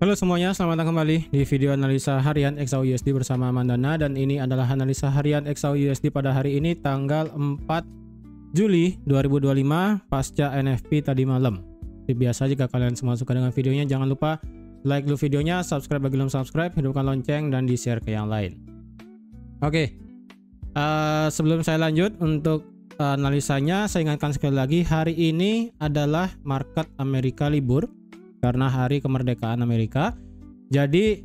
Halo semuanya, selamat datang kembali di video analisa harian XAUUSD bersama Mandana, dan ini adalah analisa harian XAUUSD pada hari ini tanggal 4 Juli 2025 pasca NFP tadi malam. Seperti biasa, jika kalian semua suka dengan videonya, jangan lupa like dulu videonya, subscribe bagi belum subscribe, hidupkan lonceng, dan di-share ke yang lain. Oke, sebelum saya lanjut untuk analisanya, saya ingatkan sekali lagi, hari ini adalah market Amerika libur karena hari kemerdekaan Amerika. Jadi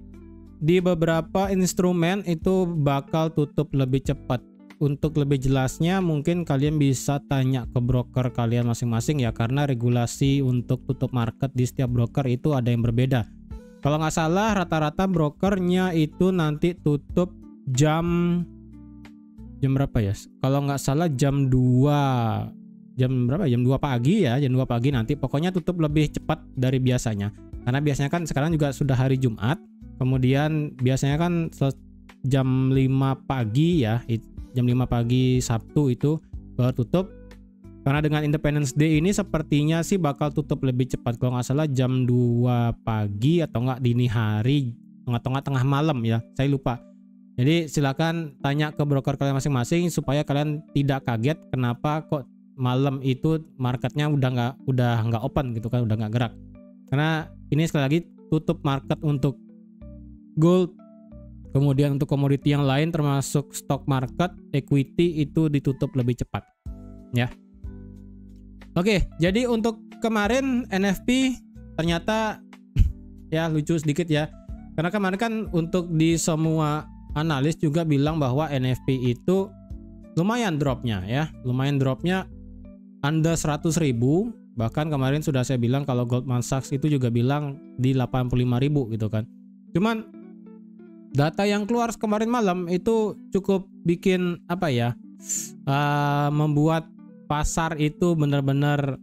di beberapa instrumen itu bakal tutup lebih cepat. Untuk lebih jelasnya mungkin kalian bisa tanya ke broker kalian masing-masing ya, karena regulasi untuk tutup market di setiap broker itu ada yang berbeda. Kalau nggak salah rata-rata brokernya itu nanti tutup jam berapa ya? Kalau nggak salah jam 2 pagi ya, jam 2 pagi nanti pokoknya tutup lebih cepat dari biasanya. Karena biasanya kan sekarang juga sudah hari Jumat, kemudian biasanya kan jam 5 pagi ya, jam 5 pagi Sabtu itu baru tutup. Karena dengan Independence Day ini sepertinya sih bakal tutup lebih cepat, kalau nggak salah jam 2 pagi atau nggak dini hari atau nggak tengah malam ya, saya lupa. Jadi silakan tanya ke broker kalian masing-masing supaya kalian tidak kaget kenapa kok malam itu marketnya udah nggak open gitu kan, udah nggak gerak. Karena ini sekali lagi tutup market untuk gold, kemudian untuk komoditi yang lain termasuk stock market, equity itu ditutup lebih cepat ya. Oke, jadi untuk kemarin NFP ternyata ya lucu sedikit ya, karena kemarin kan untuk di semua analis juga bilang bahwa NFP itu lumayan dropnya ya, under 100.000. Bahkan kemarin sudah saya bilang kalau Goldman Sachs itu juga bilang di 85.000 gitu kan. Cuman data yang keluar kemarin malam itu cukup bikin membuat pasar itu benar-benar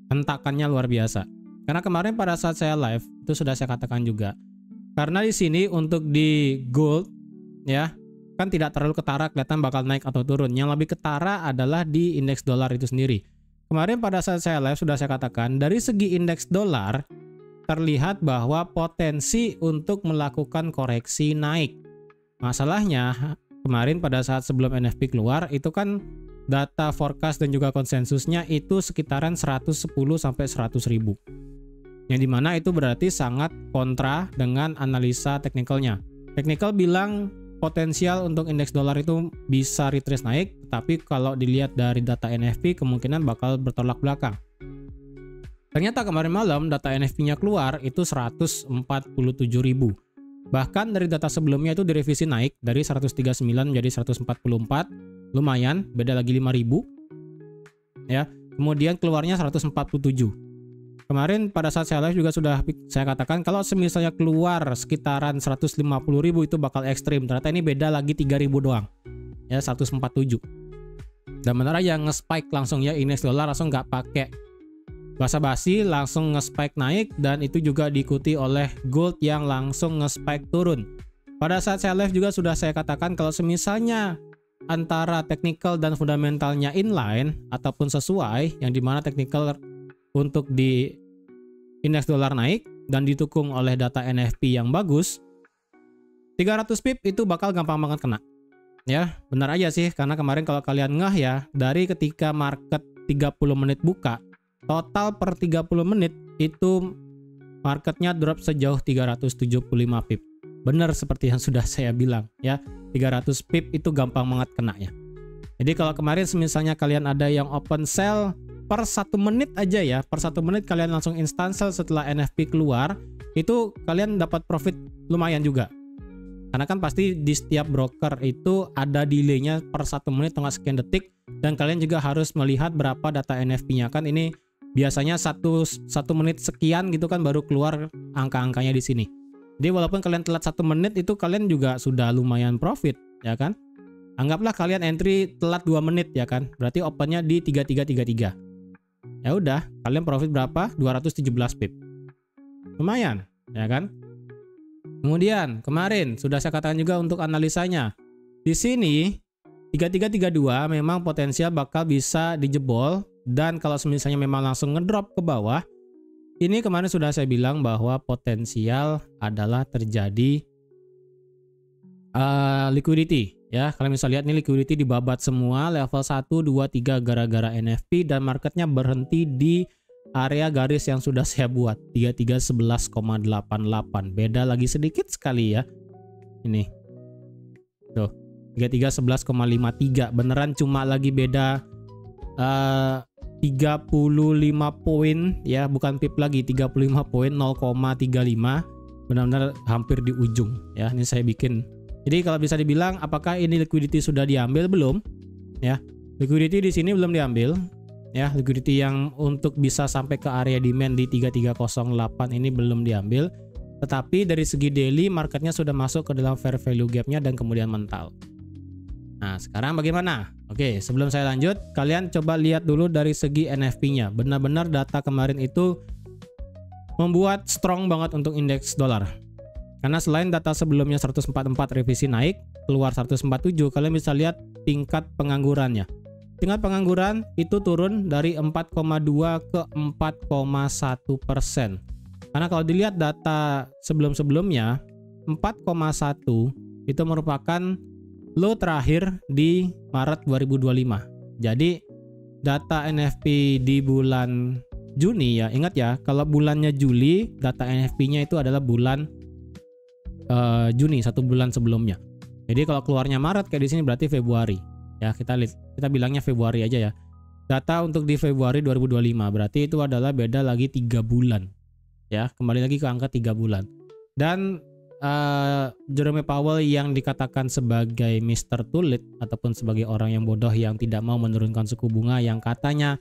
hentakannya luar biasa. Karena kemarin pada saat saya live itu sudah saya katakan juga, karena di sini untuk di gold ya kan tidak terlalu ketara kelihatan bakal naik atau turun. Yang lebih ketara adalah di indeks dolar itu sendiri. Kemarin pada saat saya live sudah saya katakan, dari segi indeks dolar terlihat bahwa potensi untuk melakukan koreksi naik. Masalahnya kemarin pada saat sebelum NFP keluar itu kan data forecast dan juga konsensusnya itu sekitaran 110 sampai 100.000. Yang dimana itu berarti sangat kontra dengan analisa teknikalnya. Teknikal bilang potensial untuk indeks dolar itu bisa retrace naik, tapi kalau dilihat dari data NFP kemungkinan bakal bertolak belakang. Ternyata kemarin malam data NFP-nya keluar itu 147.000. Bahkan dari data sebelumnya itu direvisi naik dari 139 menjadi 144, lumayan, beda lagi 5.000. Ya, kemudian keluarnya 147. Kemarin pada saat saya live juga sudah saya katakan kalau misalnya keluar sekitaran 150.000 itu bakal ekstrim. Ternyata ini beda lagi 3.000 doang. Ya, 147. Dan benar aja nge-spike langsung ya, indeks dolar langsung nggak pakai basa-basi, langsung nge-spike naik, dan itu juga diikuti oleh gold yang langsung nge-spike turun. Pada saat saya live juga sudah saya katakan kalau misalnya antara technical dan fundamentalnya inline ataupun sesuai, yang dimana technical untuk di indeks dolar naik dan didukung oleh data NFP yang bagus, 300 pip itu bakal gampang banget kena. Ya, benar aja sih, karena kemarin kalau kalian ngeh ya, dari ketika market 30 menit buka, total per 30 menit itu marketnya drop sejauh 375 pip. Benar seperti yang sudah saya bilang ya, 300 pip itu gampang banget kena ya. Jadi kalau kemarin misalnya kalian ada yang open sell per 1 menit aja ya, per 1 menit kalian langsung instant sell setelah NFP keluar, itu kalian dapat profit lumayan juga. Karena kan pasti di setiap broker itu ada delay-nya per 1 menit atau sekian detik, dan kalian juga harus melihat berapa data NFP-nya. Kan ini biasanya 1 menit sekian gitu kan baru keluar angka-angkanya di sini. Jadi walaupun kalian telat 1 menit itu kalian juga sudah lumayan profit ya kan. Anggaplah kalian entry telat 2 menit ya kan, berarti opennya di 3333. Ya udah, kalian profit berapa? 217 pip. Lumayan, ya kan? Kemudian, kemarin sudah saya katakan juga untuk analisanya. Di sini 3332 memang potensial bakal bisa dijebol, dan kalau misalnya memang langsung ngedrop ke bawah, ini kemarin sudah saya bilang bahwa potensial adalah terjadi liquidity ya. Kalian bisa lihat nih liquidity dibabat semua level 1, 2, 3 gara-gara NFP dan marketnya berhenti di area garis yang sudah saya buat 3311,88. Beda lagi sedikit sekali ya. Ini. Tuh, 3311,53. Beneran cuma lagi beda 35 poin ya, bukan pip lagi, 35 poin 0,35. Benar-benar hampir di ujung ya. Ini saya bikin. Jadi kalau bisa dibilang apakah ini liquidity sudah diambil? Belum ya. Liquidity di sini belum diambil ya. Liquidity yang untuk bisa sampai ke area demand di 3308 ini belum diambil. Tetapi dari segi daily marketnya sudah masuk ke dalam fair value gapnya dan kemudian mental. Nah sekarang bagaimana? Oke, sebelum saya lanjut, kalian coba lihat dulu dari segi NFP-nya. Benar-benar data kemarin itu membuat strong banget untuk indeks dolar. Karena selain data sebelumnya 144 revisi naik, keluar 147, kalian bisa lihat tingkat penganggurannya. Tingkat pengangguran itu turun dari 4,2 ke 4,1%. Karena kalau dilihat data sebelum-sebelumnya, 4,1 itu merupakan low terakhir di Maret 2025. Jadi data NFP di bulan Juni ya, ingat ya, kalau bulannya Juli, data NFP-nya itu adalah bulan Juni, 1 bulan sebelumnya. Jadi kalau keluarnya Maret kayak di sini berarti Februari. Ya, kita bilangnya Februari aja ya. Data untuk di Februari 2025 berarti itu adalah beda lagi 3 bulan. Ya, kembali lagi ke angka 3 bulan. Dan Jerome Powell yang dikatakan sebagai Mr. Tulip ataupun sebagai orang yang bodoh yang tidak mau menurunkan suku bunga, yang katanya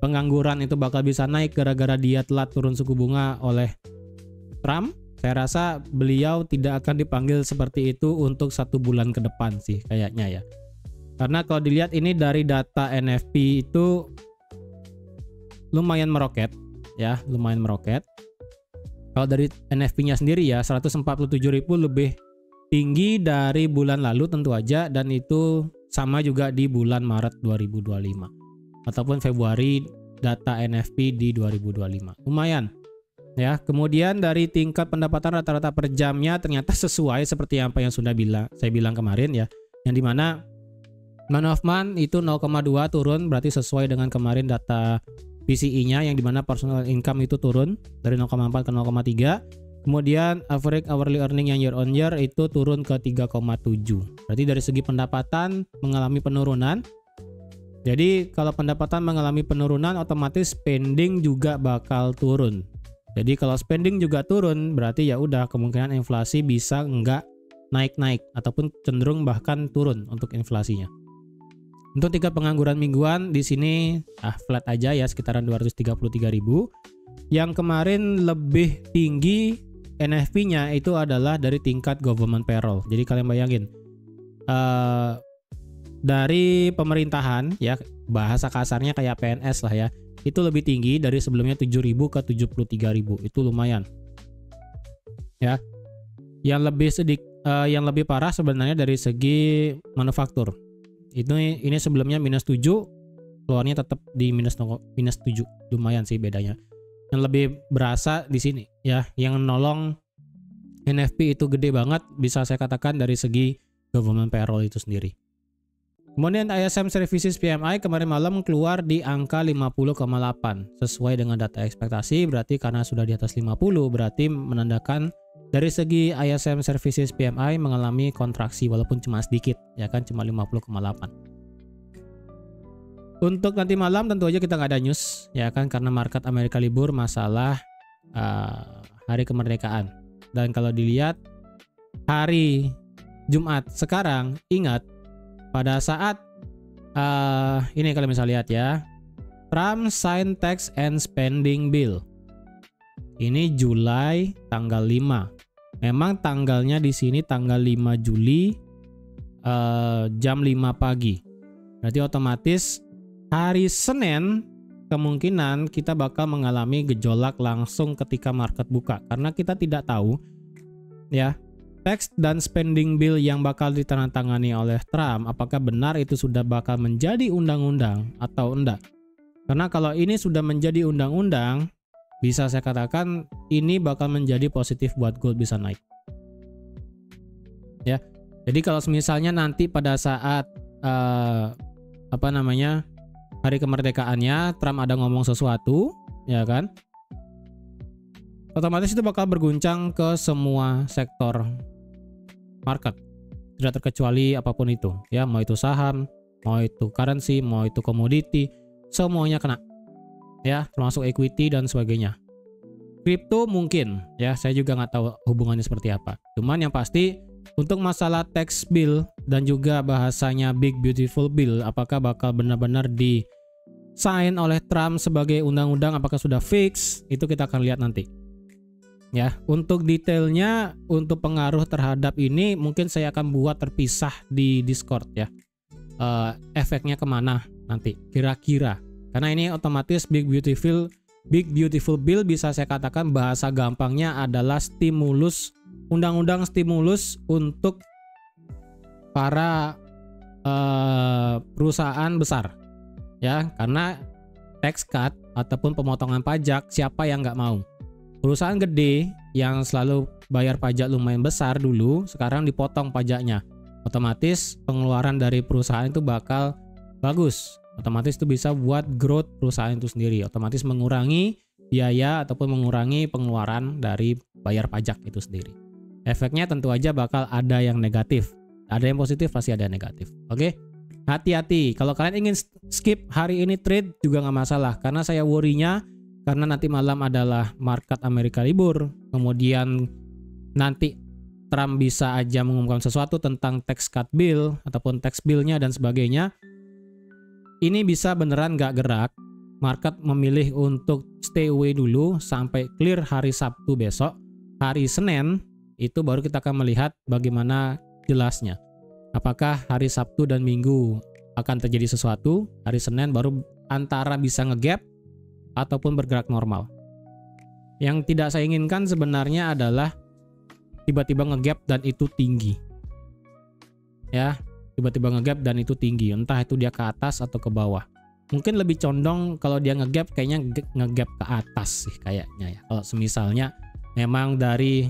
pengangguran itu bakal bisa naik gara-gara dia telat turun suku bunga oleh Trump. Saya rasa beliau tidak akan dipanggil seperti itu untuk 1 bulan ke depan sih kayaknya ya. Karena kalau dilihat ini dari data NFP itu lumayan meroket ya, lumayan meroket. Kalau dari NFP-nya sendiri ya 147.000 lebih tinggi dari bulan lalu tentu aja, dan itu sama juga di bulan Maret 2025 ataupun Februari data NFP di 2025. Lumayan. Ya, kemudian dari tingkat pendapatan rata-rata per jamnya ternyata sesuai seperti apa yang sudah saya bilang kemarin ya. Yang dimana month of month itu 0,2 turun, berarti sesuai dengan kemarin data PCE-nya, yang dimana personal income itu turun dari 0,4 ke 0,3. Kemudian average hourly earning yang year on year itu turun ke 3,7. Berarti dari segi pendapatan mengalami penurunan. Jadi kalau pendapatan mengalami penurunan, otomatis spending juga bakal turun. Jadi kalau spending juga turun, berarti ya udah kemungkinan inflasi bisa enggak naik-naik ataupun cenderung bahkan turun untuk inflasinya. Untuk tingkat pengangguran mingguan di sini flat aja ya, sekitaran 233.000. Yang kemarin lebih tinggi NFP-nya itu adalah dari tingkat government payroll. Jadi kalian bayangin dari pemerintahan ya, bahasa kasarnya kayak PNS lah ya, itu lebih tinggi dari sebelumnya 7.000 ke 73.000. Itu lumayan. Ya. Yang lebih parah sebenarnya dari segi manufaktur. Ini sebelumnya -7, keluarnya tetap di -7. Lumayan sih bedanya. Yang lebih berasa di sini ya, yang nolong NFP itu gede banget, bisa saya katakan dari segi government payroll itu sendiri. Kemudian ISM Services PMI kemarin malam keluar di angka 50,8 sesuai dengan data ekspektasi. Berarti karena sudah di atas 50 berarti menandakan dari segi ISM Services PMI mengalami kontraksi walaupun cuma sedikit ya kan, cuma 50,8. Untuk nanti malam tentu aja kita nggak ada news ya kan, karena market Amerika libur masalah hari kemerdekaan. Dan kalau dilihat hari Jumat sekarang, ingat pada saat ini kalian bisa lihat ya, Trump sign tax and spending bill. Ini Juli tanggal 5. Memang tanggalnya di sini tanggal 5 Juli jam 5 pagi. Berarti otomatis hari Senin kemungkinan kita bakal mengalami gejolak langsung ketika market buka, karena kita tidak tahu ya tax dan spending bill yang bakal ditandatangani oleh Trump apakah benar itu sudah bakal menjadi undang-undang atau enggak. Karena kalau ini sudah menjadi undang-undang, bisa saya katakan ini bakal menjadi positif buat gold bisa naik. Ya. Jadi kalau misalnya nanti pada saat hari kemerdekaannya Trump ada ngomong sesuatu, ya kan? Otomatis itu bakal berguncang ke semua sektor market. Tidak terkecuali apapun itu, ya, mau itu saham, mau itu currency, mau itu komoditi, semuanya kena. Ya, termasuk equity dan sebagainya. Kripto mungkin, ya, saya juga nggak tahu hubungannya seperti apa. Cuman yang pasti untuk masalah tax bill dan juga bahasanya big beautiful bill, apakah bakal benar-benar di sign oleh Trump sebagai undang-undang, apakah sudah fix, itu kita akan lihat nanti. Ya, untuk detailnya, untuk pengaruh terhadap ini mungkin saya akan buat terpisah di Discord ya. Efeknya kemana nanti kira-kira? Karena ini otomatis big beautiful bill bisa saya katakan bahasa gampangnya adalah stimulus, undang-undang stimulus untuk para perusahaan besar. Ya, karena tax cut ataupun pemotongan pajak siapa yang nggak mau? Perusahaan gede yang selalu bayar pajak lumayan besar dulu, sekarang dipotong pajaknya. Otomatis pengeluaran dari perusahaan itu bakal bagus. Otomatis itu bisa buat growth perusahaan itu sendiri. Otomatis mengurangi biaya ataupun mengurangi pengeluaran dari bayar pajak itu sendiri. Efeknya tentu aja bakal ada yang negatif. Ada yang positif, pasti ada yang negatif. Oke? Hati-hati. Kalau kalian ingin skip hari ini trade juga nggak masalah. Karena saya worry-nya karena nanti malam adalah market Amerika libur, kemudian nanti Trump bisa aja mengumumkan sesuatu tentang tax cut bill ataupun tax bill-nya dan sebagainya. Ini bisa beneran nggak gerak, market memilih untuk stay away dulu sampai clear hari Sabtu besok. Hari Senin itu baru kita akan melihat bagaimana jelasnya. Apakah hari Sabtu dan Minggu akan terjadi sesuatu, hari Senin baru antara bisa ngegap ataupun bergerak normal. Yang tidak saya inginkan sebenarnya adalah tiba-tiba ngegap dan itu tinggi. Ya, tiba-tiba ngegap dan itu tinggi, entah itu dia ke atas atau ke bawah. Mungkin lebih condong kalau dia ngegap kayaknya ngegap ke atas sih kayaknya ya. Kalau semisalnya memang dari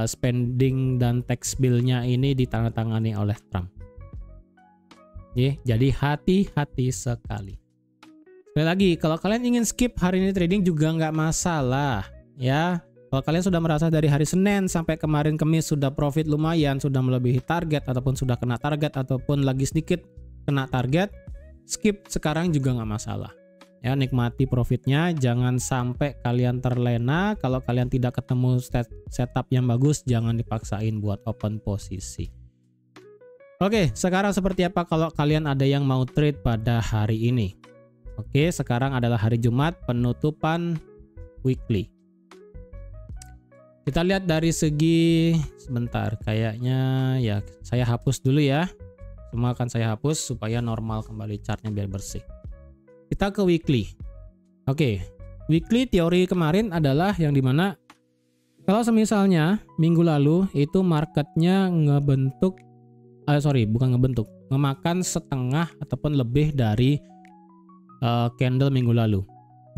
spending dan tax bill-nya ini ditandatangani oleh Trump. Jadi hati-hati sekali. Sekali lagi, kalau kalian ingin skip hari ini trading juga nggak masalah ya. Kalau kalian sudah merasa dari hari Senin sampai kemarin Kamis sudah profit lumayan, sudah melebihi target ataupun sudah kena target ataupun lagi sedikit kena target, skip sekarang juga nggak masalah. Ya, nikmati profitnya, jangan sampai kalian terlena. Kalau kalian tidak ketemu setup yang bagus, jangan dipaksain buat open posisi. Oke, sekarang seperti apa kalau kalian ada yang mau trade pada hari ini? Oke, sekarang adalah hari Jumat, penutupan weekly. Kita lihat dari segi, sebentar, kayaknya ya saya hapus dulu ya. Semua akan saya hapus supaya normal kembali chartnya biar bersih. Kita ke weekly. Oke, weekly teori kemarin adalah yang dimana kalau semisalnya minggu lalu itu marketnya ngemakan setengah ataupun lebih dari candle minggu lalu.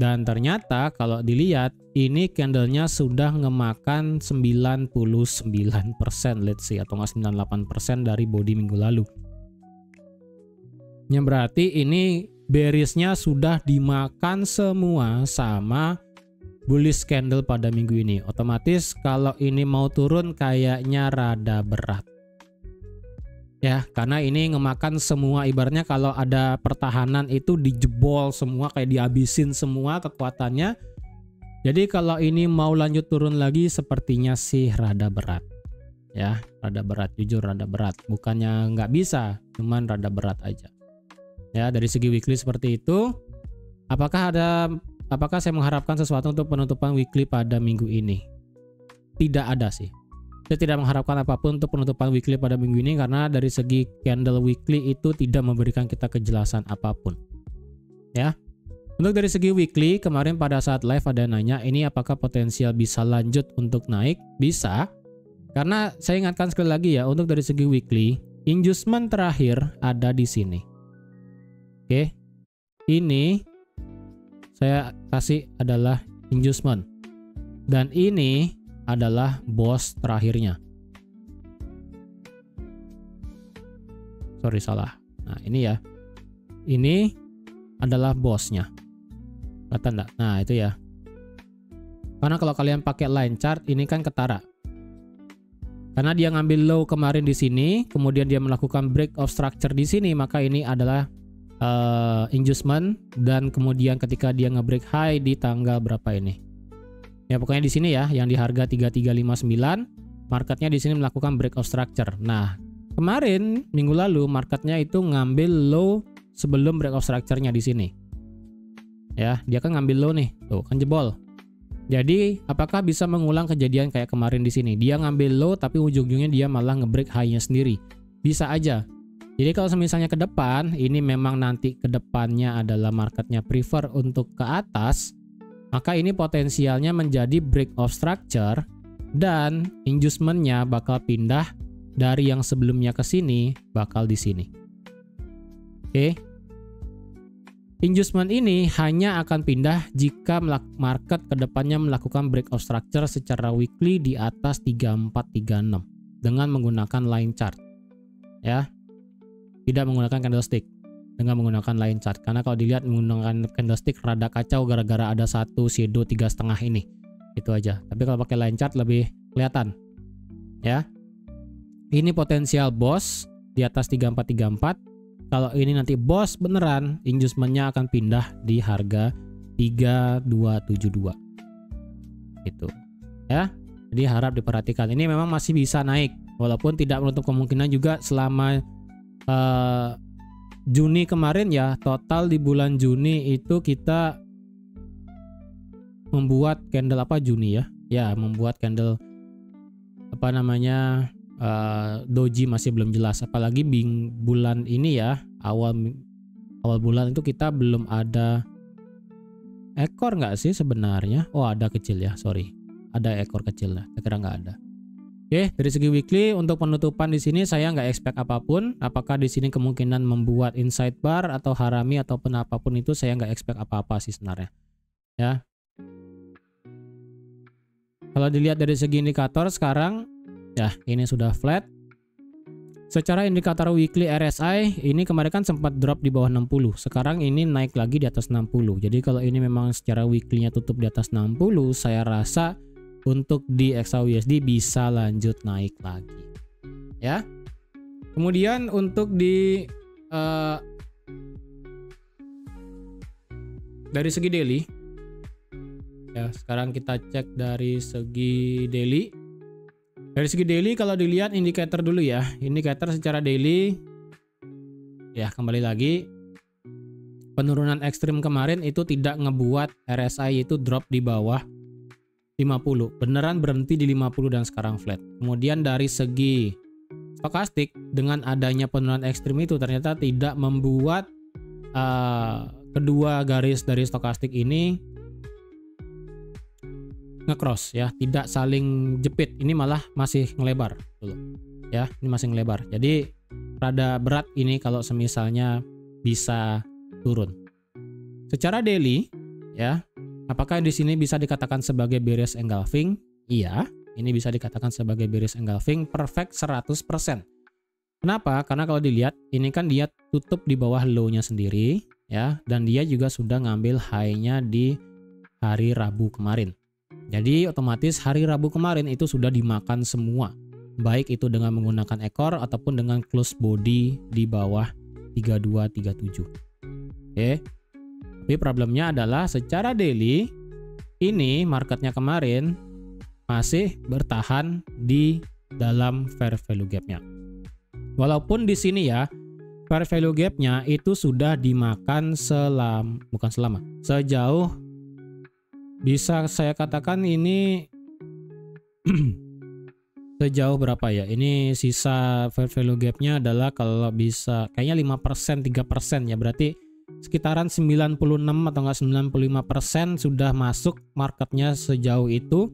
Dan ternyata kalau dilihat ini candlenya sudah ngemakan 99% let's say atau 98% dari body minggu lalu. Yang berarti ini bearishnya sudah dimakan semua sama bullish candle pada minggu ini. Otomatis kalau ini mau turun kayaknya rada berat. Ya, karena ini ngemakan semua, ibaratnya kalau ada pertahanan itu dijebol semua, kayak dihabisin semua kekuatannya. Jadi kalau ini mau lanjut turun lagi sepertinya sih rada berat. Ya, rada berat, jujur rada berat. Bukannya nggak bisa, cuman rada berat aja. Ya, dari segi weekly seperti itu. Apakah saya mengharapkan sesuatu untuk penutupan weekly pada minggu ini? Tidak ada sih. Saya tidak mengharapkan apapun untuk penutupan weekly pada minggu ini karena dari segi candle weekly itu tidak memberikan kita kejelasan apapun. Ya. Untuk dari segi weekly, kemarin pada saat live ada nanya ini apakah potensial bisa lanjut untuk naik? Bisa. Karena saya ingatkan sekali lagi ya, untuk dari segi weekly, inducement terakhir ada di sini. Oke. Ini saya kasih adalah inducement. Dan ini adalah boss terakhirnya. Sorry, salah. Nah, ini ya. Ini adalah bossnya. Kata enggak? Nah, itu ya. Karena kalau kalian pakai line chart, ini kan ketara. Karena dia ngambil low kemarin di sini, kemudian dia melakukan break of structure di sini, maka ini adalah inducement, dan kemudian ketika dia ngebreak high di tanggal berapa ini? Ya, pokoknya di sini ya, yang di harga 3359, marketnya di sini melakukan break of structure. Nah, kemarin minggu lalu marketnya itu ngambil low sebelum break of structure-nya di sini. Ya, dia kan ngambil low nih, tuh kan jebol. Jadi, apakah bisa mengulang kejadian kayak kemarin di sini? Dia ngambil low tapi ujung-ujungnya dia malah ngebreak high-nya sendiri. Bisa aja. Jadi kalau misalnya ke depan, ini memang nanti ke depannya adalah marketnya prefer untuk ke atas, maka ini potensialnya menjadi break of structure dan inducement-nya bakal pindah dari yang sebelumnya ke sini bakal di sini. Oke. Inducement ini hanya akan pindah jika market kedepannya melakukan break of structure secara weekly di atas 3436 dengan menggunakan line chart. Ya, tidak menggunakan candlestick, dengan menggunakan line chart. Karena kalau dilihat menggunakan candlestick rada kacau gara-gara ada satu shadow 3,5 ini. Itu aja. Tapi kalau pakai line chart lebih kelihatan. Ya, ini potensial boss di atas 3434. Kalau ini nanti boss beneran, inducement-nya akan pindah di harga 3272. Gitu. Ya. Jadi harap diperhatikan. Ini memang masih bisa naik walaupun tidak menutup kemungkinan juga selama Juni kemarin ya, total di bulan Juni itu kita membuat candle apa Juni ya? Ya, membuat candle apa namanya? Doji masih belum jelas, apalagi bulan ini ya, awal bulan itu kita belum ada ekor nggak sih sebenarnya? Oh, ada kecil ya, sorry, ada ekor kecil lah, saya kira nggak ada. Oke, dari segi weekly untuk penutupan di sini saya nggak expect apapun. Apakah di sini kemungkinan membuat inside bar atau harami ataupun apapun itu saya nggak expect apa-apa sih sebenarnya. Ya. Kalau dilihat dari segi indikator sekarang. Ya, ini sudah flat. Secara indikator weekly RSI, ini kemarin kan sempat drop di bawah 60. Sekarang ini naik lagi di atas 60. Jadi kalau ini memang secara weekly-nya tutup di atas 60, saya rasa untuk di XAUUSD bisa lanjut naik lagi. Ya. Kemudian untuk di dari segi daily. Ya, sekarang kita cek dari segi daily. Dari segi daily kalau dilihat indikator dulu ya. Indikator secara daily ya kembali lagi penurunan ekstrim kemarin itu tidak ngebuat RSI itu drop di bawah 50. Beneran berhenti di 50 dan sekarang flat. Kemudian dari segi stokastik dengan adanya penurunan ekstrim itu ternyata tidak membuat kedua garis dari stokastik ini nge-cross ya, tidak saling jepit. Ini malah masih ngelebar dulu. Ya, ini masih ngelebar. Jadi rada berat ini kalau semisalnya bisa turun. Secara daily ya, apakah di sini bisa dikatakan sebagai bearish engulfing? Iya, ini bisa dikatakan sebagai bearish engulfing perfect 100%. Kenapa? Karena kalau dilihat ini kan dia tutup di bawah low-nya sendiri ya, dan dia juga sudah ngambil high-nya di hari Rabu kemarin. Jadi otomatis hari Rabu kemarin itu sudah dimakan semua. Baik itu dengan menggunakan ekor ataupun dengan close body di bawah 3237. Oke. Tapi problemnya adalah secara daily ini marketnya kemarin masih bertahan di dalam fair value gap-nya. Walaupun di sini ya fair value gap-nya itu sudah dimakan sejauh bisa saya katakan ini sejauh berapa ya? Ini sisa fair value gap-nya adalah kalau bisa kayaknya 5%, 3% ya. Berarti sekitaran 96 atau enggak 95% sudah masuk marketnya sejauh itu.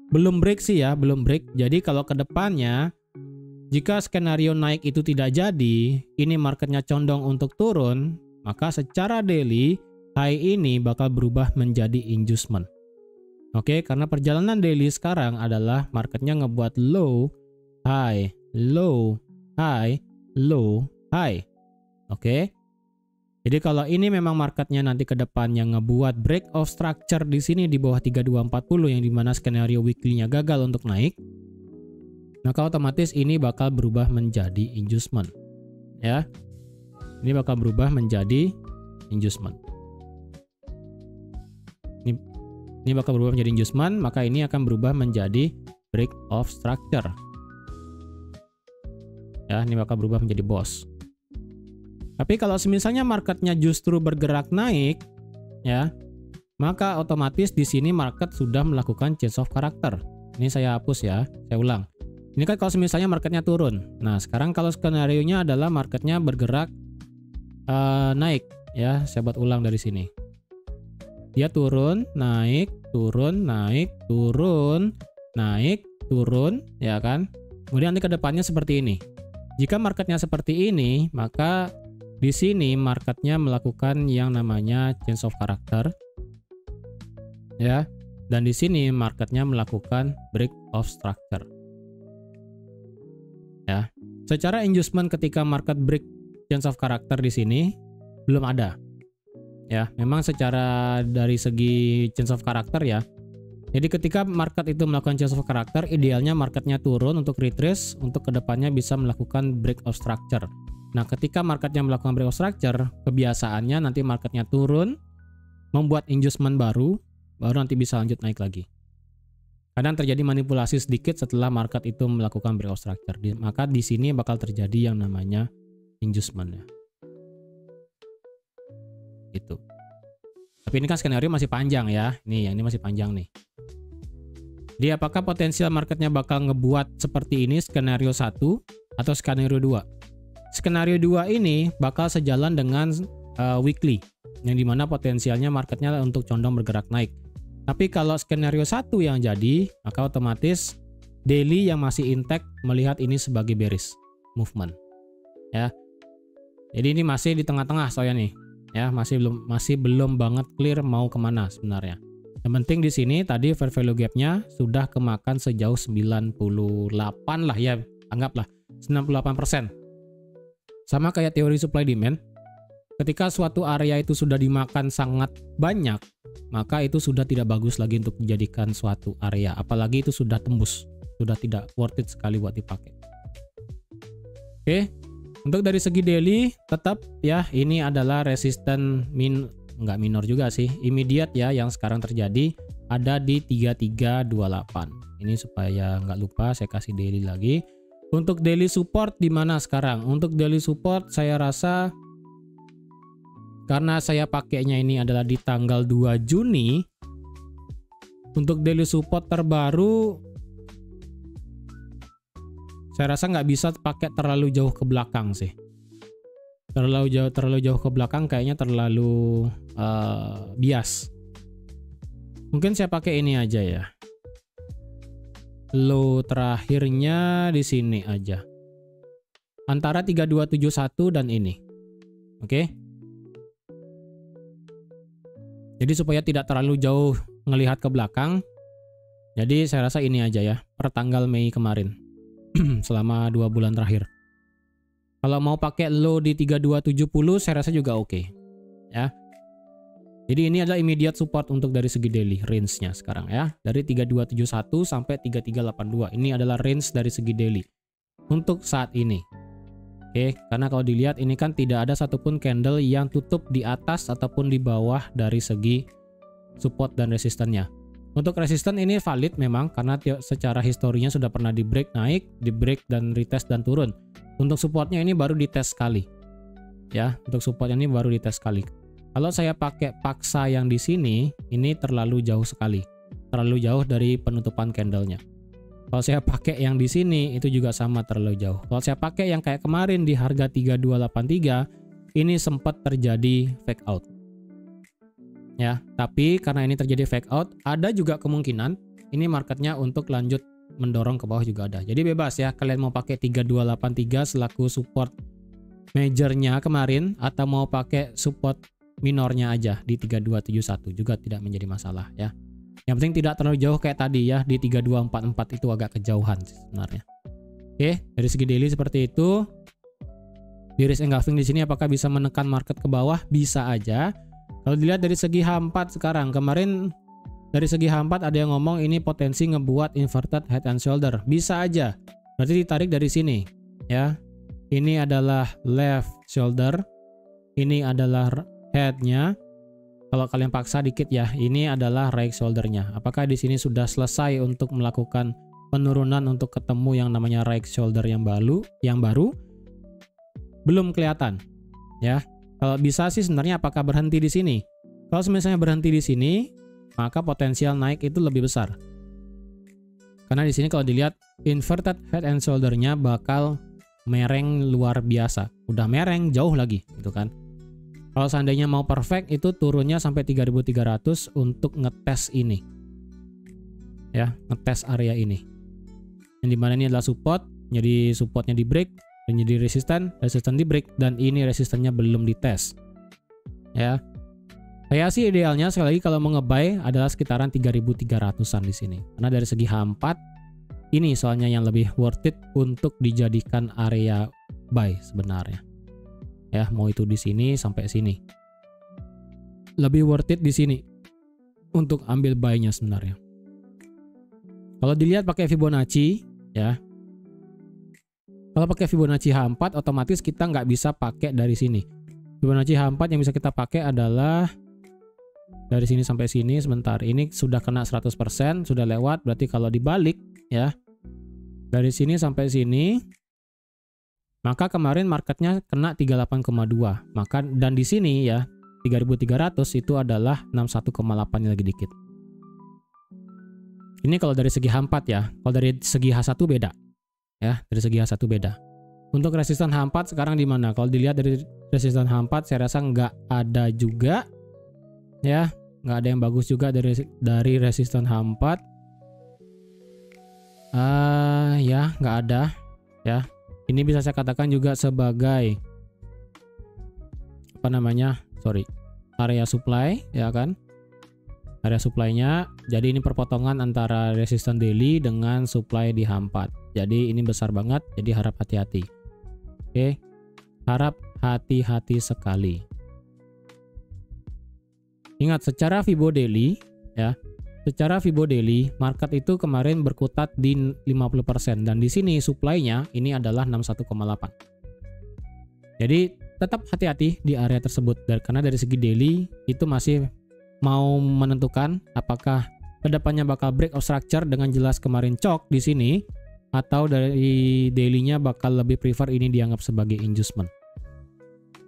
Belum break sih ya, belum break. Jadi kalau ke depannya jika skenario naik itu tidak jadi, ini marketnya condong untuk turun, maka secara daily high ini bakal berubah menjadi inducement. Oke, karena perjalanan daily sekarang adalah marketnya ngebuat low, high, low, high, low, high. Oke. Jadi kalau ini memang marketnya nanti ke depannya ngebuat break of structure di sini di bawah 3240 yang dimana skenario weekly-nya gagal untuk naik, maka otomatis ini bakal berubah menjadi inducement. Ya. Ini bakal berubah menjadi inducement. Ini bakal berubah menjadi inducement, maka ini akan berubah menjadi break of structure. Ya, ini bakal berubah menjadi boss. Tapi kalau misalnya marketnya justru bergerak naik, ya, maka otomatis di sini market sudah melakukan change of character. Ini saya hapus ya, saya ulang. Ini kan kalau misalnya marketnya turun. Nah, sekarang kalau skenario-nya adalah marketnya bergerak naik, ya, saya buat ulang dari sini. Dia turun, naik, turun, naik, turun, naik, turun, ya kan? Kemudian nanti ke depannya seperti ini. Jika marketnya seperti ini, maka di sini marketnya melakukan yang namanya change of character, ya. Dan di sini marketnya melakukan break of structure, ya. Secara inducement ketika market break change of character di sini belum ada. Ya, memang secara dari segi change of character ya. Jadi ketika market itu melakukan change of character, idealnya marketnya turun untuk retrace, untuk kedepannya bisa melakukan break of structure. Nah, ketika marketnya melakukan break of structure, kebiasaannya nanti marketnya turun, membuat inducement baru nanti bisa lanjut naik lagi. Kadang terjadi manipulasi sedikit setelah market itu melakukan break of structure. Maka di sini bakal terjadi yang namanya inducement ya. Itu. Tapi ini kan skenario masih panjang ya. Nih, yang ini masih panjang nih. Jadi apakah potensial marketnya bakal ngebuat seperti ini skenario 1 atau skenario 2? Skenario 2 ini bakal sejalan dengan weekly, yang dimana potensialnya marketnya untuk condong bergerak naik. Tapi kalau skenario 1 yang jadi, maka otomatis daily yang masih intact melihat ini sebagai bearish movement. Ya. Jadi ini masih di tengah-tengah soalnya nih. Ya, masih belum banget clear mau kemana sebenarnya. Yang penting di sini tadi fair value gap-nya sudah kemakan sejauh 98 lah ya, anggaplah 98%. Sama kayak teori supply demand, ketika suatu area itu sudah dimakan sangat banyak, maka itu sudah tidak bagus lagi untuk dijadikan suatu area, apalagi itu sudah tembus, sudah tidak worth it sekali buat dipakai. Oke. Untuk dari segi daily tetap ya ini adalah resisten nggak minor juga sih, immediate ya yang sekarang terjadi ada di 3328. Ini supaya nggak lupa saya kasih daily lagi. Untuk daily support di mana sekarang? Untuk daily support saya rasa karena saya pakainya ini adalah di tanggal 2 Juni. Untuk daily support terbaru saya rasa nggak bisa pakai terlalu jauh ke belakang sih. Terlalu jauh ke belakang kayaknya terlalu bias. Mungkin saya pakai ini aja ya. Low terakhirnya di sini aja. Antara 3271 dan ini. Oke. Jadi supaya tidak terlalu jauh ngelihat ke belakang. Jadi saya rasa ini aja ya, per tanggal Mei kemarin. Selama 2 bulan terakhir. Kalau mau pakai low di 3270 saya rasa juga oke. Ya. Jadi ini adalah immediate support untuk dari segi daily range-nya sekarang ya. Dari 3271 sampai 3382. Ini adalah range dari segi daily untuk saat ini. Oke, karena kalau dilihat ini kan tidak ada satupun candle yang tutup di atas ataupun di bawah dari segi support dan resistannya. Untuk resisten ini valid memang karena secara historinya sudah pernah di break naik, di break dan retest dan turun. Untuk supportnya ini baru dites sekali. Ya, untuk supportnya ini baru dites sekali. Kalau saya pakai paksa yang di sini, ini terlalu jauh sekali. Terlalu jauh dari penutupan candlenya. Kalau saya pakai yang di sini itu juga sama terlalu jauh. Kalau saya pakai yang kayak kemarin di harga 3283, ini sempat terjadi fake out. Ya, tapi karena ini terjadi fake out, ada juga kemungkinan ini marketnya untuk lanjut mendorong ke bawah juga ada. Jadi bebas ya, kalian mau pakai 3283 selaku support majornya kemarin atau mau pakai support minornya aja di 3271 juga tidak menjadi masalah ya. Yang penting tidak terlalu jauh kayak tadi ya, di 3244 itu agak kejauhan sih sebenarnya. Oke, dari segi daily seperti itu. Di risk engulfing di sini apakah bisa menekan market ke bawah? Bisa aja. Kalau dilihat dari segi H4 sekarang, kemarin dari segi H4 ada yang ngomong ini potensi ngebuat inverted head and shoulder. Bisa aja. Berarti ditarik dari sini, ya. Ini adalah left shoulder. Ini adalah head-nya. Kalau kalian paksa dikit ya, ini adalah right shoulder-nya. Apakah di sini sudah selesai untuk melakukan penurunan untuk ketemu yang namanya right shoulder yang baru? Belum kelihatan, ya. Kalau bisa sih sebenarnya apakah berhenti di sini? Kalau misalnya berhenti di sini, maka potensial naik itu lebih besar. Karena di sini kalau dilihat inverted head and shoulder-nya bakal mereng luar biasa. Udah mereng jauh lagi, gitu kan. Kalau seandainya mau perfect itu turunnya sampai 3.300 untuk ngetes ini. Ya, ngetes area ini. Yang dimana ini adalah support, jadi supportnya di break, dan jadi resisten di break, dan ini resistennya belum dites. Ya. Saya sih idealnya sekali lagi kalau mau nge-buy adalah sekitaran 3.300-an di sini. Karena dari segi H4 ini soalnya yang lebih worth it untuk dijadikan area buy sebenarnya. Ya, mau itu di sini sampai sini. Lebih worth it di sini untuk ambil buy-nya sebenarnya. Kalau dilihat pakai Fibonacci, ya. Kalau pakai Fibonacci H4 otomatis kita nggak bisa pakai dari sini. Fibonacci H4 yang bisa kita pakai adalah dari sini sampai sini. Sebentar, ini sudah kena 100%, sudah lewat. Berarti kalau dibalik ya, dari sini sampai sini, maka kemarin marketnya kena 38,2. Maka dan di sini ya 3.300 itu adalah 61,8 lagi dikit. Ini kalau dari segi H4 ya. Kalau dari segi H1 beda. Ya, dari segi H1 beda. Untuk resisten H4 sekarang di mana? Kalau dilihat dari resisten H4 saya rasa nggak ada juga. Ya, nggak ada yang bagus juga dari resisten H4. Ya, nggak ada. Ya, ini bisa saya katakan juga sebagai apa namanya? Area supply, ya kan? Area supply-nya. Jadi ini perpotongan antara resisten daily dengan supply di H4. Jadi ini besar banget, jadi harap hati-hati. Oke. Harap hati-hati sekali. Ingat secara Fibo daily ya. Secara Fibo daily, market itu kemarin berkutat di 50% dan di sini supply-nya ini adalah 61,8. Jadi tetap hati-hati di area tersebut karena dari segi daily itu masih mau menentukan apakah kedepannya bakal break of structure dengan jelas kemarin cok di sini atau dari daily-nya bakal lebih prefer ini dianggap sebagai inducement.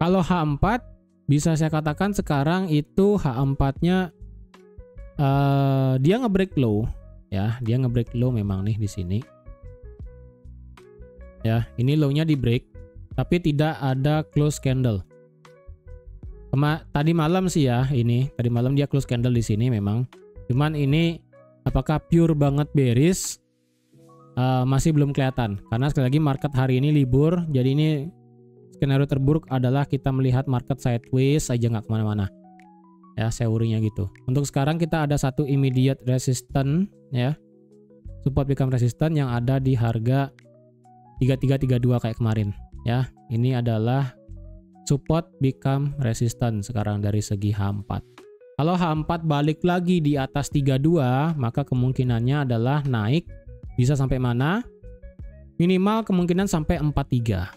Kalau H4 bisa saya katakan sekarang itu H4-nya dia nge-break low ya, dia nge-break low memang nih di sini. Ya, ini low-nya di break tapi tidak ada close candle. Tadi malam sih ya, tadi malam dia close candle di sini memang. Cuman ini apakah pure banget bearish? Masih belum kelihatan. Karena sekali lagi market hari ini libur. Jadi ini skenario terburuk adalah kita melihat market sideways aja nggak kemana-mana. Ya, teorinya gitu. Untuk sekarang kita ada satu immediate resistance ya. Support become resistance yang ada di harga 3332 kayak kemarin. Ya, ini adalah support become resistance sekarang dari segi H4. Kalau H4 balik lagi di atas 32, maka kemungkinannya adalah naik bisa sampai mana? Minimal kemungkinan sampai 43.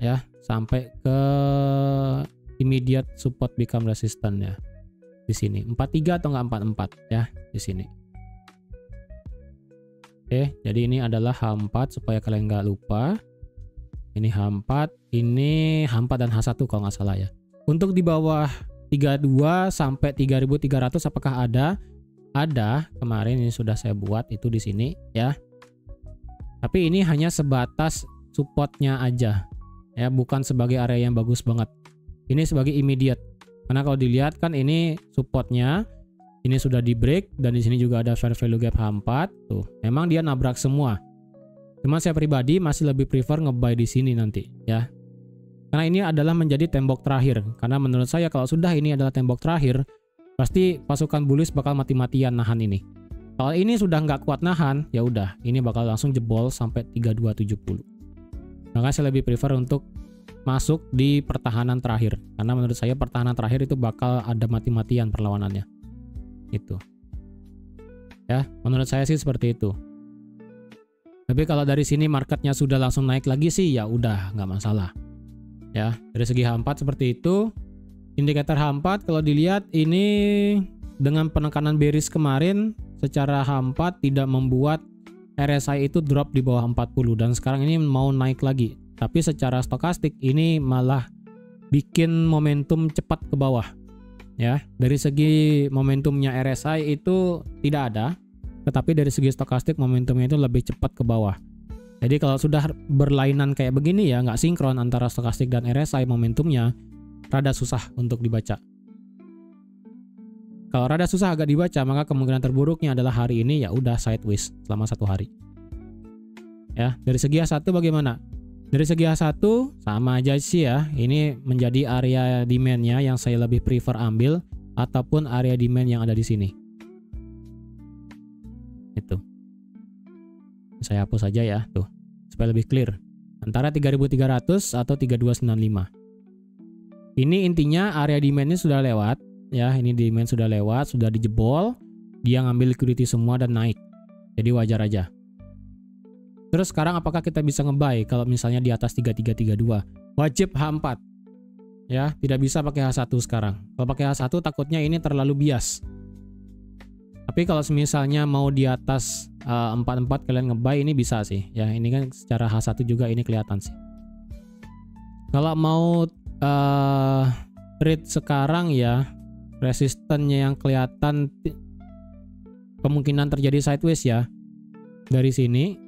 Ya, sampai ke immediate support become resistance ya. Di sini 43 atau enggak 44 ya di sini. Oke, jadi ini adalah H4 supaya kalian nggak lupa. Ini H4, ini H4 dan H1 kalau nggak salah ya. Untuk di bawah 32 sampai 3.300 apakah ada? Ada, kemarin ini sudah saya buat itu di sini ya. Tapi ini hanya sebatas supportnya aja. Ya, bukan sebagai area yang bagus banget. Ini sebagai immediate. Karena kalau dilihat kan ini supportnya, ini sudah di break dan di sini juga ada fair value gap H4 tuh. Memang dia nabrak semua. Cuman saya pribadi masih lebih prefer nge-buy di sini nanti ya. Karena ini adalah menjadi tembok terakhir. Karena menurut saya kalau sudah ini adalah tembok terakhir, Pasti pasukan bullish bakal mati-matian nahan ini. Kalau ini sudah nggak kuat nahan, ya udah, ini bakal langsung jebol sampai 3270. Maka saya lebih prefer untuk masuk di pertahanan terakhir, karena menurut saya pertahanan terakhir itu bakal ada mati-matian perlawanannya. Itu. Ya, menurut saya sih seperti itu. Tapi kalau dari sini marketnya sudah langsung naik lagi sih, ya udah nggak masalah. Ya, dari segi H4 seperti itu. Indikator H4 kalau dilihat ini dengan penekanan bearish kemarin secara H4 tidak membuat RSI itu drop di bawah 40 dan sekarang ini mau naik lagi. Tapi secara stokastik ini malah bikin momentum cepat ke bawah. Ya, dari segi momentumnya RSI itu tidak ada, tetapi dari segi stokastik momentumnya itu lebih cepat ke bawah. Jadi kalau sudah berlainan kayak begini ya, nggak sinkron antara stokastik dan RSI momentumnya, rada susah untuk dibaca. Kalau rada susah agak dibaca, maka kemungkinan terburuknya adalah hari ini ya udah sideways selama 1 hari. Ya, dari segi H1 bagaimana? Dari segi H1 sama aja sih ya. Ini menjadi area demand-nya yang saya lebih prefer ambil ataupun area demand yang ada di sini. Itu. Saya hapus saja ya, tuh. Supaya lebih clear. Antara 3.300 atau 3.295. Ini intinya area demand-nya sudah lewat. Ya, ini demand sudah lewat, sudah dijebol. Dia ngambil liquidity semua dan naik. Jadi wajar aja. Terus sekarang apakah kita bisa nge-buy kalau misalnya di atas 3332? Wajib H4. Ya, tidak bisa pakai H1 sekarang. Kalau pakai H1 takutnya ini terlalu bias. Tapi kalau misalnya mau di atas 44 kalian nge-buy ini bisa sih. Ya, ini kan secara H1 juga ini kelihatan sih. Kalau mau trade sekarang ya, resistennya yang kelihatan kemungkinan terjadi sideways ya. Dari sini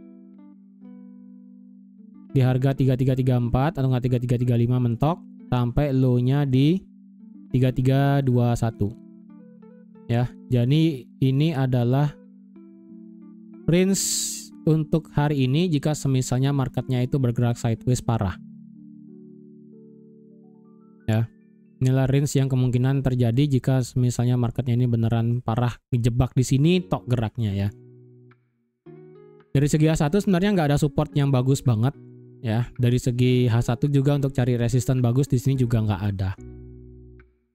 di harga 3334 atau enggak 3335 mentok sampai low-nya di 3321. Ya, jadi ini adalah range untuk hari ini jika semisalnya marketnya itu bergerak sideways parah. Ya, inilah range yang kemungkinan terjadi jika misalnya marketnya ini beneran parah dijebak di sini tok geraknya ya. Dari segi H1 sebenarnya nggak ada support yang bagus banget ya. Dari segi H1 juga untuk cari resisten bagus di sini juga nggak ada.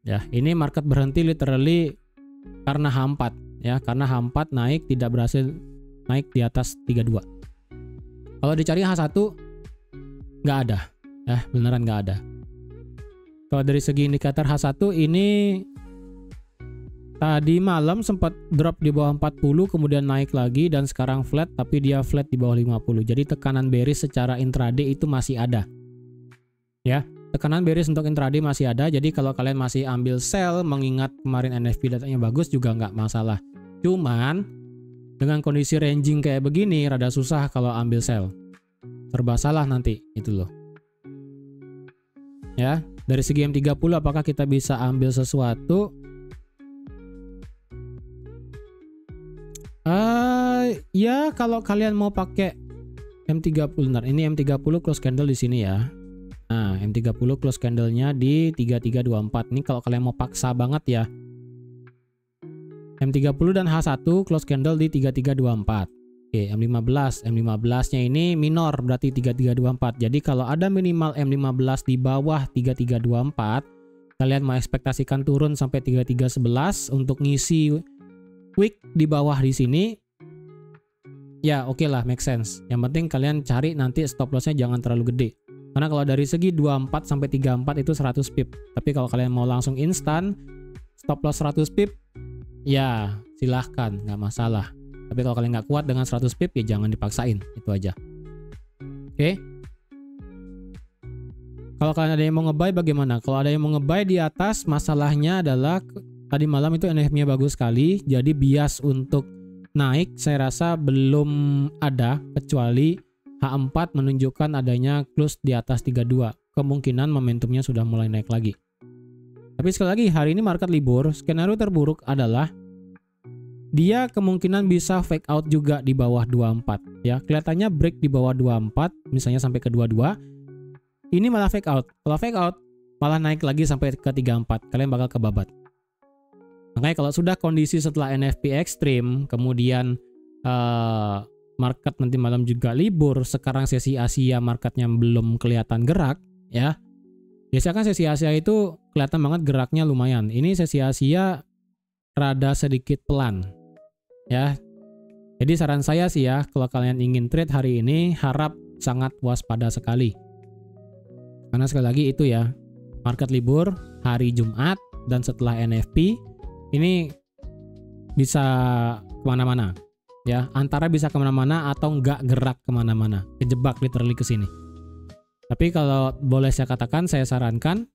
Ya, ini market berhenti literally karena H4 ya, karena H4 naik tidak berhasil naik di atas 32. Kalau dicari H1 nggak ada ya, beneran nggak ada. Kalau dari segi indikator H1 ini tadi malam sempat drop di bawah 40 kemudian naik lagi dan sekarang flat, tapi dia flat di bawah 50. Jadi tekanan bearish secara intraday itu masih ada. Ya, tekanan bearish untuk intraday masih ada. Jadi kalau kalian masih ambil sell mengingat kemarin NFP datanya bagus juga nggak masalah. Cuman dengan kondisi ranging kayak begini rada susah kalau ambil sell. Serba salah nanti itu loh. Ya, dari segi M30 apakah kita bisa ambil sesuatu? Ya kalau kalian mau pakai M30, bentar, ini M30 close candle di sini ya. Nah, M30 close candle-nya di 3324. Ini kalau kalian mau paksa banget ya. M30 dan H1 close candle di 3324. Oke, M15-nya ini minor berarti 3324. Jadi kalau ada minimal M15 di bawah 3324, kalian mau ekspektasikan turun sampai 3311 untuk ngisi wick di bawah di sini. Ya, oke lah, make sense. Yang penting kalian cari nanti stop loss-nya jangan terlalu gede. Karena kalau dari segi 24 sampai 34 itu 100 pip. Tapi kalau kalian mau langsung instan stop loss 100 pip, ya silahkan, nggak masalah. Tapi kalau kalian nggak kuat dengan 100 pip ya jangan dipaksain, itu aja. Oke. Kalau kalian ada yang mau nge-buy bagaimana? Kalau ada yang mau nge-buy di atas, masalahnya adalah tadi malam itu NF-nya bagus sekali, jadi bias untuk naik saya rasa belum ada kecuali H4 menunjukkan adanya close di atas 32. Kemungkinan momentumnya sudah mulai naik lagi. Tapi sekali lagi hari ini market libur, skenario terburuk adalah dia kemungkinan bisa fake out juga di bawah 24 ya. Kelihatannya break di bawah 24 misalnya sampai ke 22. Ini malah fake out. Kalau fake out malah naik lagi sampai ke 34. Kalian bakal kebabat. Makanya kalau sudah kondisi setelah NFP ekstrim, kemudian market nanti malam juga libur, sekarang sesi Asia marketnya belum kelihatan gerak ya. Biasanya kan sesi Asia itu kelihatan banget geraknya lumayan. Ini sesi Asia rada sedikit pelan ya. Jadi saran saya sih ya, kalau kalian ingin trade hari ini harap sangat waspada sekali. Karena sekali lagi itu ya, market libur hari Jumat dan setelah NFP ini bisa kemana-mana ya, antara bisa kemana-mana atau nggak gerak kemana-mana, kejebak literally ke sini. Tapi kalau boleh saya katakan, saya sarankan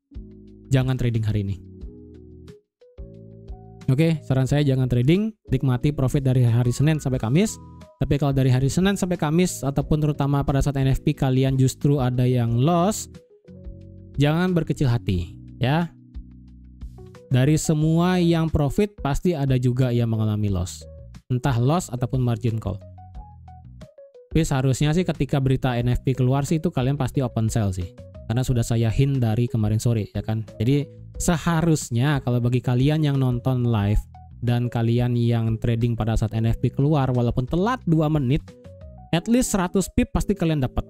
jangan trading hari ini. Oke, saran saya jangan trading, nikmati profit dari hari Senin sampai Kamis. Tapi kalau dari hari Senin sampai Kamis ataupun terutama pada saat NFP kalian justru ada yang loss, jangan berkecil hati ya. Dari semua yang profit pasti ada juga yang mengalami loss. Entah loss ataupun margin call. Tapi seharusnya sih ketika berita NFP keluar sih itu kalian pasti open sell sih. Karena sudah saya hint dari kemarin sore ya kan. Jadi seharusnya kalau bagi kalian yang nonton live dan kalian yang trading pada saat NFP keluar walaupun telat 2 menit, at least 100 pip pasti kalian dapat.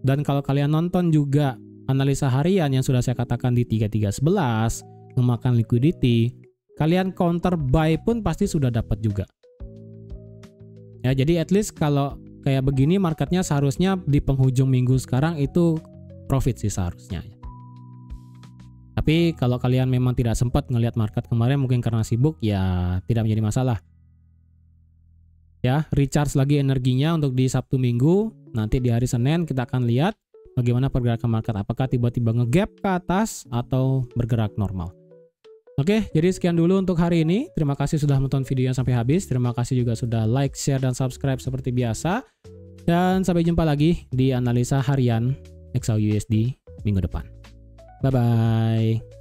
Dan kalau kalian nonton juga analisa harian yang sudah saya katakan di 3311 memakan liquidity, kalian counter buy pun pasti sudah dapat juga. Ya, jadi at least kalau kayak begini marketnya seharusnya di penghujung minggu sekarang itu profit sih seharusnya. Tapi kalau kalian memang tidak sempat ngelihat market kemarin mungkin karena sibuk ya tidak menjadi masalah. Ya, recharge lagi energinya untuk di Sabtu Minggu. Nanti di hari Senin kita akan lihat bagaimana pergerakan market, apakah tiba-tiba nge-gap ke atas atau bergerak normal. Oke, jadi sekian dulu untuk hari ini. Terima kasih sudah menonton videonya sampai habis. Terima kasih juga sudah like, share, dan subscribe seperti biasa. Dan sampai jumpa lagi di analisa harian XAUUSD minggu depan. Bye-bye.